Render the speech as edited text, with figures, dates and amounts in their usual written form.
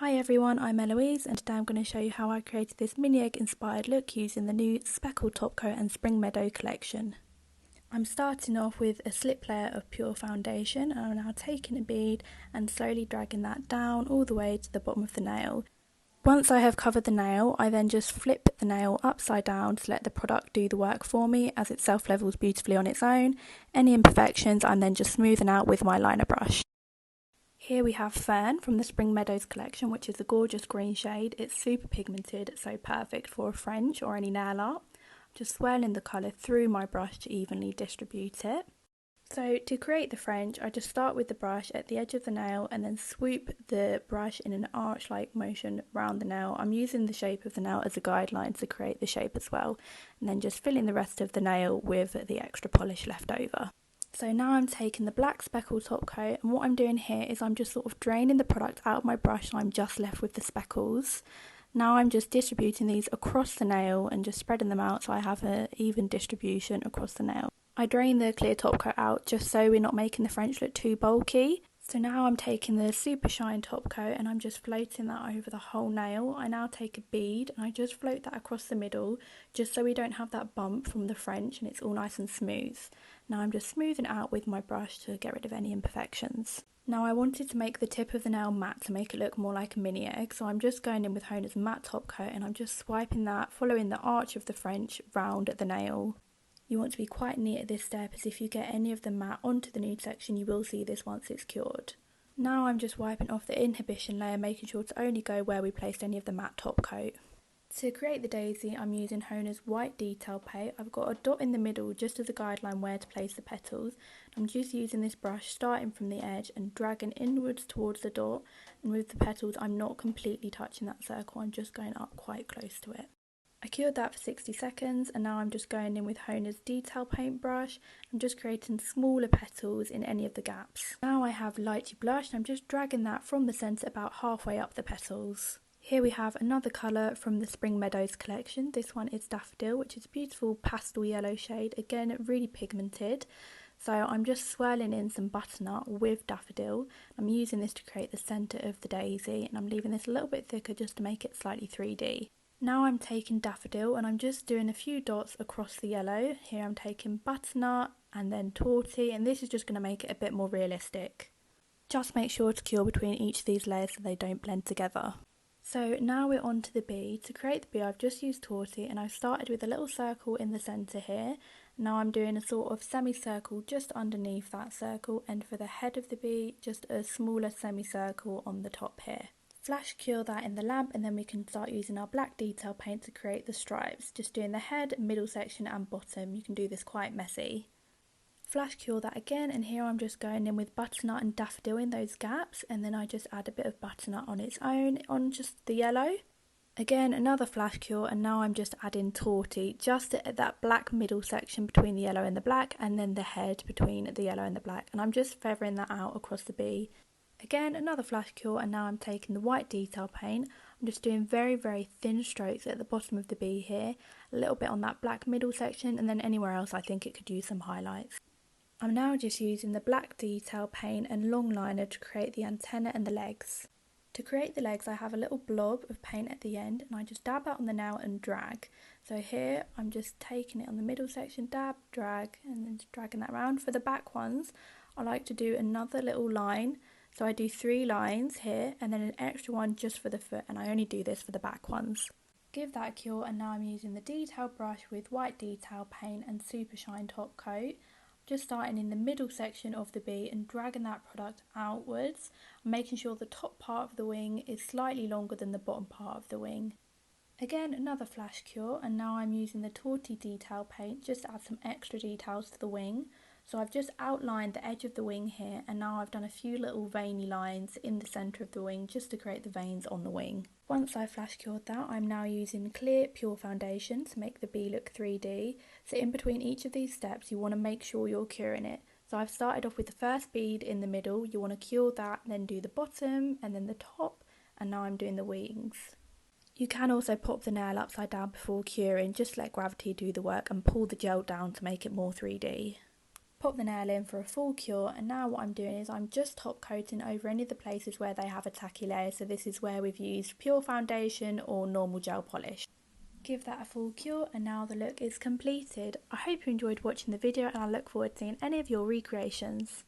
Hi everyone, I'm Eloise and today I'm going to show you how I created this mini egg inspired look using the new Speckle top coat and Spring Meadows collection. I'm starting off with a slip layer of PureFoundation and I'm now taking a bead and slowly dragging that down all the way to the bottom of the nail. Once I have covered the nail, I then just flip the nail upside down to let the product do the work for me as it self-levels beautifully on its own. Any imperfections I'm then just smoothing out with my liner brush. Here we have Fern from the Spring Meadows collection, which is a gorgeous green shade. It's super pigmented, so perfect for a French or any nail art. Just swirling the colour through my brush to evenly distribute it. So to create the French, I just start with the brush at the edge of the nail and then swoop the brush in an arch-like motion around the nail. I'm using the shape of the nail as a guideline to create the shape as well, and then just filling the rest of the nail with the extra polish left over. So now I'm taking the Black Speckle top coat, and what I'm doing here is I'm just sort of draining the product out of my brush and I'm just left with the speckles. Now I'm just distributing these across the nail and just spreading them out so I have an even distribution across the nail. I drain the clear top coat out just so we're not making the French look too bulky. So now I'm taking the Super Shine top coat and I'm just floating that over the whole nail. I now take a bead and I just float that across the middle just so we don't have that bump from the French and it's all nice and smooth. Now I'm just smoothing it out with my brush to get rid of any imperfections. Now I wanted to make the tip of the nail matte to make it look more like a mini egg, so I'm just going in with HONA's matte top coat and I'm just swiping that, following the arch of the French round the nail. You want to be quite neat at this step, as if you get any of the matte onto the nude section you will see this once it's cured. Now I'm just wiping off the inhibition layer, making sure to only go where we placed any of the matte top coat. To create the daisy, I'm using HONA's white detail paint. I've got a dot in the middle just as a guideline where to place the petals. I'm just using this brush starting from the edge and dragging inwards towards the dot, and with the petals I'm not completely touching that circle, I'm just going up quite close to it. I cured that for 60 seconds and now I'm just going in with HONA's detail paintbrush. I'm just creating smaller petals in any of the gaps. Now I have Lighty Blush and I'm just dragging that from the centre about halfway up the petals. Here we have another colour from the Spring Meadows collection. This one is Daffodil, which is a beautiful pastel yellow shade, again really pigmented. So I'm just swirling in some butternut with Daffodil. I'm using this to create the centre of the daisy and I'm leaving this a little bit thicker just to make it slightly 3D. Now I'm taking Daffodil and I'm just doing a few dots across the yellow. Here I'm taking butternut and then torty, and this is just going to make it a bit more realistic. Just make sure to cure between each of these layers so they don't blend together. So now we're on to the bee. To create the bee I've just used torty and I've started with a little circle in the centre here. Now I'm doing a sort of semicircle just underneath that circle, and for the head of the bee just a smaller semicircle on the top here. Flash cure that in the lamp and then we can start using our black detail paint to create the stripes. Just doing the head, middle section and bottom. You can do this quite messy. Flash cure that again, and here I'm just going in with butternut and daffodil in those gaps, and then I just add a bit of butternut on its own on just the yellow. Again another flash cure, and now I'm just adding torty just at that black middle section between the yellow and the black, and then the head between the yellow and the black, and I'm just feathering that out across the bee. Again another flash cure, and now I'm taking the white detail paint. I'm just doing very thin strokes at the bottom of the bee here, a little bit on that black middle section, and then anywhere else I think it could use some highlights. I'm now just using the black detail paint and long liner to create the antenna and the legs. To create the legs I have a little blob of paint at the end and I just dab out on the nail and drag. So here I'm just taking it on the middle section, dab, drag, and then just dragging that around. For the back ones I like to do another little line. So I do 3 lines here and then an extra one just for the foot, and I only do this for the back ones. Give that a cure, and now I'm using the detail brush with white detail paint and Super Shine top coat. Just starting in the middle section of the bee and dragging that product outwards, making sure the top part of the wing is slightly longer than the bottom part of the wing. Again another flash cure, and now I'm using the torty detail paint just to add some extra details to the wing. So I've just outlined the edge of the wing here, and now I've done a few little veiny lines in the centre of the wing just to create the veins on the wing. Once I've flash cured that, I'm now using clear PureFoundation to make the bee look 3D. So in between each of these steps you want to make sure you're curing it. So I've started off with the first bead in the middle, you want to cure that, then do the bottom and then the top, and now I'm doing the wings. You can also pop the nail upside down before curing, just let gravity do the work and pull the gel down to make it more 3D. pop the nail in for a full cure, and now what I'm doing is I'm just top coating over any of the places where they have a tacky layer. So this is where we've used PureFoundation or normal gel polish. Give that a full cure, and now the look is completed. I hope you enjoyed watching the video, and I look forward to seeing any of your recreations.